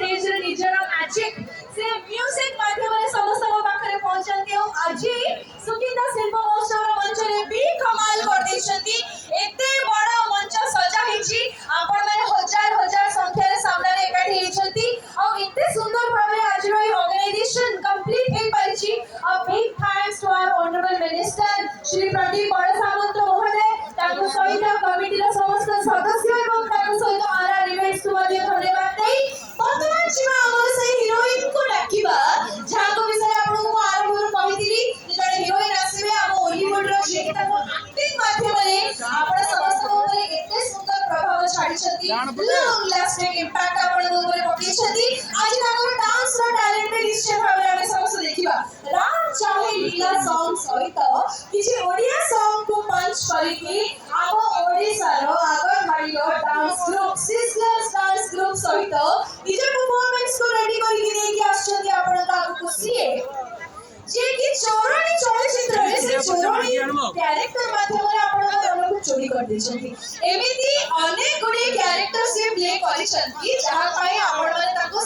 stage रे निजर magic से म्यूजिक माध्यमरे समस्त पाखरे पहुंचंती और आज सुकिंदा शिल्प महोत्सव मंच रे भी कमाल कर देछंती एते बड़ा मंच सजा हिची आपण माने हजार हजार संख्या रे सामने रे एकाठी हिचंती और एते सुंदर भाबे आज रो ऑर्गेनाइजेशन कंप्लीट हे परिची a big thanks to our honourable minister Shri Pradeep Badasamant महोदय ताको सहित कमिटी रो समस्त सदस्य एवं ताको सहित आरआर इवेंट्स को मध्ये धन्यवाद देई वर्तमान जीवा हमर से हीरोइन को डाकिबा जाको विषय आपन को आरंभ रो कहितिली जे हीरोइन आसीबे हम हॉलीवुड रो जे कि ताको एक्टिंग माध्यम रे आपण समस्त ऊपर एते सुंदर प्रभाव छाडी छथि लॉन्ग लास्टिंग इंपैक्ट आपण ऊपर पकई छथि आज ताको डांस रो टैलेंट रे निश्चय भाबे हम समस्त देखिबा राम चाहे लीला सॉन्ग सहित किछि ओडिया सॉन्ग को पंच करिके आम ओडिसा रो आगर मारिलो dance group sisters dance group सहित निज परफॉर्मेंस को रेडी करिके नेकी आछथि आपण ताको खुशी जे कि चोरणी चलचित्र रे से चोरणी कैरेक्टर माध्यमरे आपण को चोरी कर दिछथि एमिति अनेक गुडी कैरेक्टर से प्ले करिसथि जहा पई आपण माने ताको